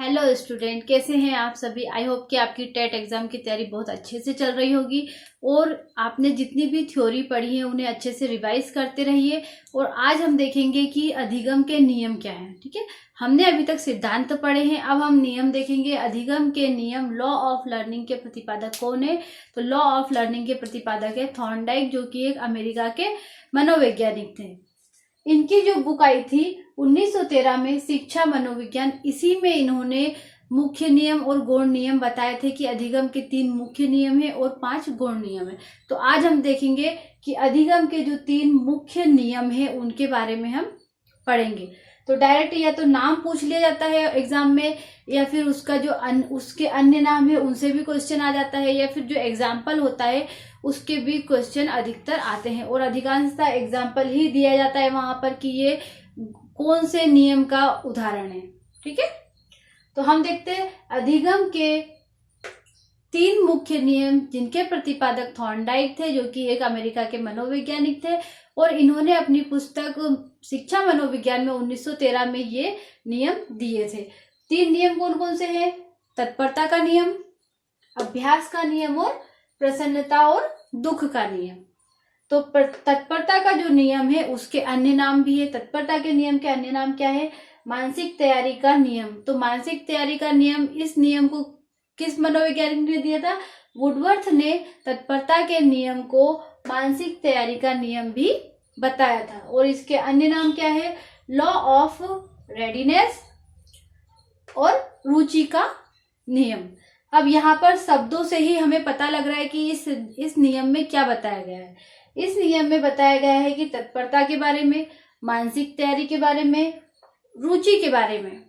Hello student, कैसे हैं आप सभी। आई होप कि आपकी टेट एग्जाम की तैयारी बहुत अच्छे से चल रही होगी और आपने जितनी भी थ्योरी पढ़ी है उन्हें अच्छे से रिवाइज करते रहिए। और आज हम देखेंगे कि अधिगम के नियम क्या हैं। ठीक है, हमने अभी तक सिद्धांत पढ़े हैं, अब हम नियम देखेंगे। अधिगम के नियम, लॉ ऑफ लर्निंग के प्रतिपादक कौन है? तो लॉ ऑफ लर्निंग के प्रतिपादक है थॉर्नडाइक, जो कि एक अमेरिका के मनोवैज्ञानिक थे। इनकी जो बुक आई थी 1913 में, शिक्षा मनोविज्ञान, इसी में इन्होंने मुख्य नियम और गौण नियम बताए थे कि अधिगम के 3 मुख्य नियम है और 5 गौण नियम है। तो आज हम देखेंगे कि अधिगम के जो 3 मुख्य नियम है उनके बारे में हम पढ़ेंगे। तो डायरेक्ट या तो नाम पूछ लिया जाता है एग्जाम में, या फिर उसका जो उसके अन्य नाम है उनसे भी क्वेश्चन आ जाता है, या फिर जो एग्जाम्पल होता है उसके भी क्वेश्चन अधिकतर आते हैं। और अधिकांशतः एग्जाम्पल ही दिया जाता है वहां पर कि ये कौन से नियम का उदाहरण है। ठीक है, तो हम देखते हैं अधिगम के 3 मुख्य नियम, जिनके प्रतिपादक थॉर्नडाइक थे, जो कि एक अमेरिका के मनोवैज्ञानिक थे। और इन्होंने अपनी पुस्तक शिक्षा मनोविज्ञान में 1913 में ये नियम दिए थे। 3 नियम कौन कौन से हैं? तत्परता का नियम, अभ्यास का नियम और प्रसन्नता और दुख का नियम। तो तत्परता का जो नियम है उसके अन्य नाम भी है। तत्परता के नियम के अन्य नाम क्या है? मानसिक तैयारी का नियम। तो मानसिक तैयारी का नियम, इस नियम को किस मनोवैज्ञानिक ने दिया था? वुडवर्थ ने तत्परता के नियम को मानसिक तैयारी का नियम भी बताया था। और इसके अन्य नाम क्या है? लॉ ऑफ रेडीनेस और रुचि का नियम। अब यहाँ पर शब्दों से ही हमें पता लग रहा है कि इस नियम में क्या बताया गया है। इस नियम में बताया गया है कि तत्परता के बारे में, मानसिक तैयारी के बारे में, रुचि के बारे में।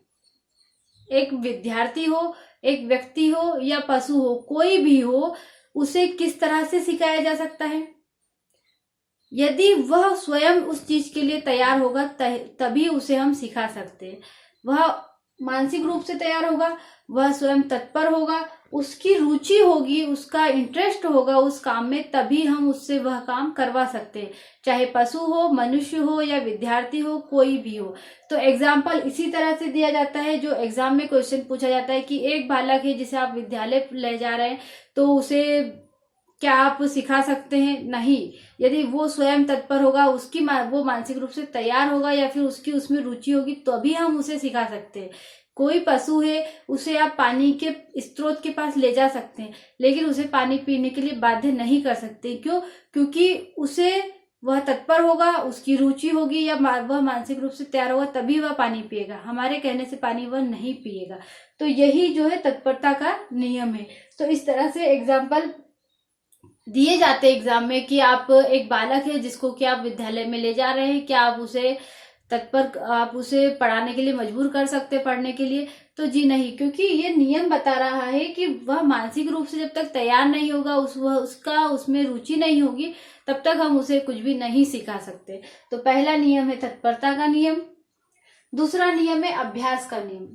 एक विद्यार्थी हो, एक व्यक्ति हो या पशु हो, कोई भी हो, उसे किस तरह से सिखाया जा सकता है? यदि वह स्वयं उस चीज के लिए तैयार होगा तभी उसे हम सिखा सकते हैं। वह मानसिक रूप से तैयार होगा, वह स्वयं तत्पर होगा, उसकी रुचि होगी, उसका इंटरेस्ट होगा उस काम में, तभी हम उससे वह काम करवा सकते हैं। चाहे पशु हो, मनुष्य हो या विद्यार्थी हो, कोई भी हो। तो एग्जाम्पल इसी तरह से दिया जाता है, जो एग्जाम में क्वेश्चन पूछा जाता है कि एक बालक है जिसे आप विद्यालय ले जा रहे हैं, तो उसे क्या आप सिखा सकते हैं? नहीं। यदि वो स्वयं तत्पर होगा, वो मानसिक रूप से तैयार होगा या फिर उसकी उसमें रुचि होगी, तभी हम उसे सिखा सकते हैं। कोई पशु है, उसे आप पानी के स्रोत के पास ले जा सकते हैं, लेकिन उसे पानी पीने के लिए बाध्य नहीं कर सकते। क्यों? क्योंकि उसे वह तत्पर होगा, उसकी रुचि होगी या वह मानसिक रूप से तैयार होगा, तभी वह पानी पिएगा। हमारे कहने से पानी वह नहीं पिएगा। तो यही जो है तत्परता का नियम है। तो इस तरह से एग्जाम्पल दिए जाते हैं एग्जाम में कि आप एक बालक है जिसको कि आप विद्यालय में ले जा रहे हैं, क्या आप उसे पढ़ाने के लिए मजबूर कर सकते हैं पढ़ने के लिए? तो जी नहीं, क्योंकि ये नियम बता रहा है कि वह मानसिक रूप से जब तक तैयार नहीं होगा, उसमें रुचि नहीं होगी, तब तक हम उसे कुछ भी नहीं सिखा सकते। तो पहला नियम है तत्परता का नियम। दूसरा नियम है अभ्यास का नियम।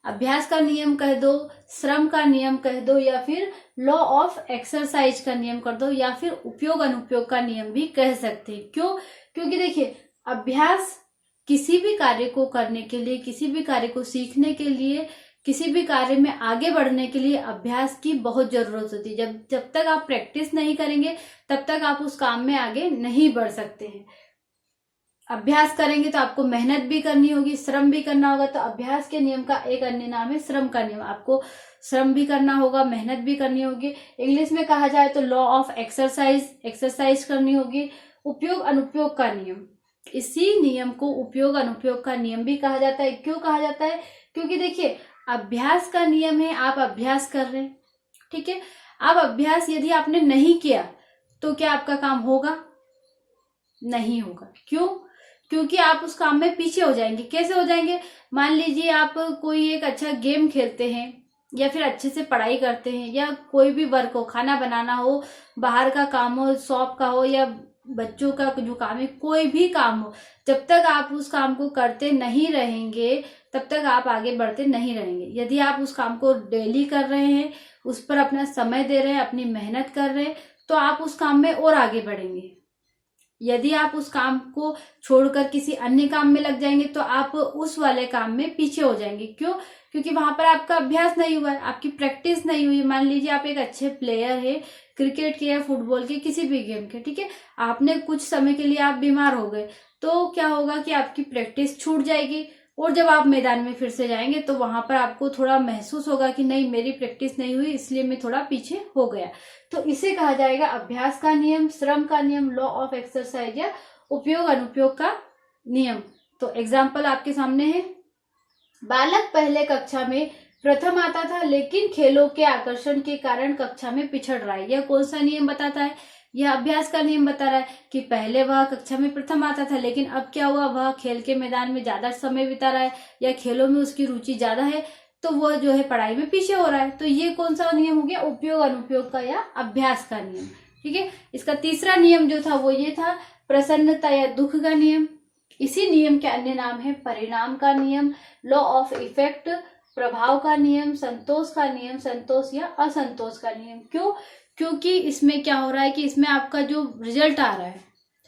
अभ्यास का नियम कह दो, श्रम का नियम कह दो, या फिर लॉ ऑफ एक्सरसाइज का नियम कर दो, या फिर उपयोग अनुपयोग का नियम भी कह सकते हैं। क्यों? क्योंकि देखिए, अभ्यास किसी भी कार्य को करने के लिए, किसी भी कार्य को सीखने के लिए, किसी भी कार्य में आगे बढ़ने के लिए अभ्यास की बहुत जरूरत होती है। जब तक आप प्रैक्टिस नहीं करेंगे तब तक आप उस काम में आगे नहीं बढ़ सकते हैं। अभ्यास करेंगे तो आपको मेहनत भी करनी होगी, श्रम भी करना होगा। तो अभ्यास के नियम का एक अन्य नाम है श्रम का नियम। आपको श्रम भी करना होगा, मेहनत भी करनी होगी। इंग्लिश में कहा जाए तो लॉ ऑफ एक्सरसाइज करनी होगी। उपयोग अनुपयोग का नियम, इसी नियम को उपयोग अनुपयोग का नियम भी कहा जाता है। क्यों कहा जाता है? क्योंकि देखिए, अभ्यास का नियम है, आप अभ्यास कर रहे हैं, ठीक है। अब अभ्यास यदि आपने नहीं किया तो क्या आपका काम होगा? नहीं होगा। क्यों? क्योंकि आप उस काम में पीछे हो जाएंगे। कैसे हो जाएंगे? मान लीजिए आप कोई एक अच्छा गेम खेलते हैं, या फिर अच्छे से पढ़ाई करते हैं, या कोई भी वर्क हो, खाना बनाना हो, बाहर का काम हो, शॉप का हो, या बच्चों का जो काम है, कोई भी काम हो, जब तक आप उस काम को करते नहीं रहेंगे तब तक आप आगे बढ़ते नहीं रहेंगे। यदि आप उस काम को डेली कर रहे हैं, उस पर अपना समय दे रहे हैं, अपनी मेहनत कर रहे हैं, तो आप उस काम में और आगे बढ़ेंगे। यदि आप उस काम को छोड़कर किसी अन्य काम में लग जाएंगे तो आप उस वाले काम में पीछे हो जाएंगे। क्यों? क्योंकि वहां पर आपका अभ्यास नहीं हुआ है, आपकी प्रैक्टिस नहीं हुई। मान लीजिए आप एक अच्छे प्लेयर है क्रिकेट के या फुटबॉल के, किसी भी गेम के, ठीक है, आपने कुछ समय के लिए आप बीमार हो गए तो क्या होगा कि आपकी प्रैक्टिस छूट जाएगी और जब आप मैदान में फिर से जाएंगे तो वहां पर आपको थोड़ा महसूस होगा कि नहीं, मेरी प्रैक्टिस नहीं हुई इसलिए मैं थोड़ा पीछे हो गया। तो इसे कहा जाएगा अभ्यास का नियम, श्रम का नियम, लॉ ऑफ एक्सरसाइज या उपयोग अनुपयोग का नियम। तो एग्जाम्पल आपके सामने है। बालक पहले कक्षा में प्रथम आता था लेकिन खेलों के आकर्षण के कारण कक्षा में पिछड़ रहा है। यह कौन सा नियम बताता है? यह अभ्यास का नियम बता रहा है कि पहले वह कक्षा में प्रथम आता था लेकिन अब क्या हुआ, वह खेल के मैदान में ज्यादा समय बिता रहा है या खेलों में उसकी रुचि ज्यादा है तो वह जो है पढ़ाई में पीछे हो रहा है। तो ये कौन सा नियम हो गया? उपयोग अनुपयोग का या अभ्यास का नियम। ठीक है। इसका तीसरा नियम जो था वो ये था प्रसन्नता या दुख का नियम। इसी नियम के अन्य नाम है परिणाम का नियम, लॉ ऑफ इफेक्ट, प्रभाव का नियम, संतोष का नियम, संतोष या असंतोष का नियम। क्यों? क्योंकि इसमें क्या हो रहा है कि इसमें आपका जो रिजल्ट आ रहा है,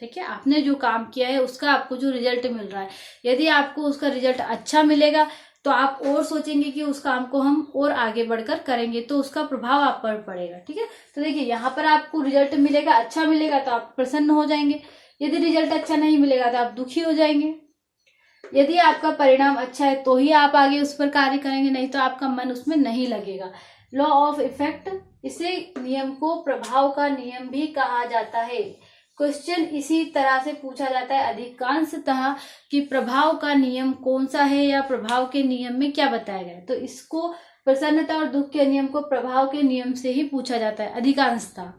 ठीक है, आपने जो काम किया है उसका आपको जो रिजल्ट मिल रहा है, यदि आपको उसका रिजल्ट अच्छा मिलेगा तो आप और सोचेंगे कि उस काम को हम और आगे बढ़कर करेंगे तो उसका प्रभाव आप पर पड़ेगा। ठीक है। तो देखिए यहाँ पर आपको रिजल्ट मिलेगा, अच्छा मिलेगा तो आप प्रसन्न हो जाएंगे, यदि रिजल्ट अच्छा नहीं मिलेगा तो आप दुखी हो जाएंगे। यदि आपका परिणाम अच्छा है तो ही आप आगे उस पर कार्य करेंगे, नहीं तो आपका मन उसमें नहीं लगेगा। लॉ ऑफ इफेक्ट, इसे नियम को प्रभाव का नियम भी कहा जाता है। क्वेश्चन इसी तरह से पूछा जाता है अधिकांशतः कि प्रभाव का नियम कौन सा है या प्रभाव के नियम में क्या बताया गया है। तो इसको प्रसन्नता और दुख के नियम को प्रभाव के नियम से ही पूछा जाता है अधिकांशतः।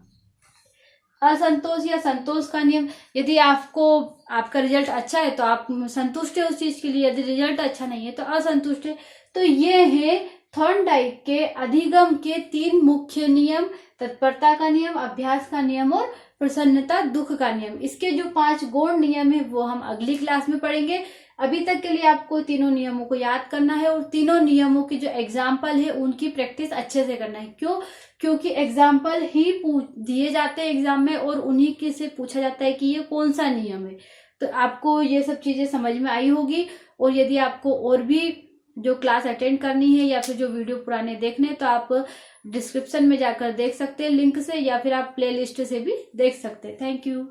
असंतोष या संतोष का नियम, यदि आपका रिजल्ट अच्छा है तो आप संतुष्ट है उस चीज के लिए, यदि रिजल्ट अच्छा नहीं है तो असंतुष्ट है। तो ये है थॉर्नडाइक के अधिगम के 3 मुख्य नियम, तत्परता का नियम, अभ्यास का नियम और प्रसन्नता दुख का नियम। इसके जो 5 गौण नियम है वो हम अगली क्लास में पढ़ेंगे। अभी तक के लिए आपको तीनों नियमों को याद करना है और तीनों नियमों की जो एग्जाम्पल है उनकी प्रैक्टिस अच्छे से करना है। क्यों? क्योंकि एग्जाम्पल ही दिए जाते हैं एग्जाम में और उन्हीं के से पूछा जाता है कि ये कौन सा नियम है। तो आपको ये सब चीजें समझ में आई होगी। और यदि आपको और भी जो क्लास अटेंड करनी है या फिर जो वीडियो पुराने देखने तो आप डिस्क्रिप्शन में जाकर देख सकते हैं लिंक से, या फिर आप प्ले लिस्ट से भी देख सकते हैं। Thank you.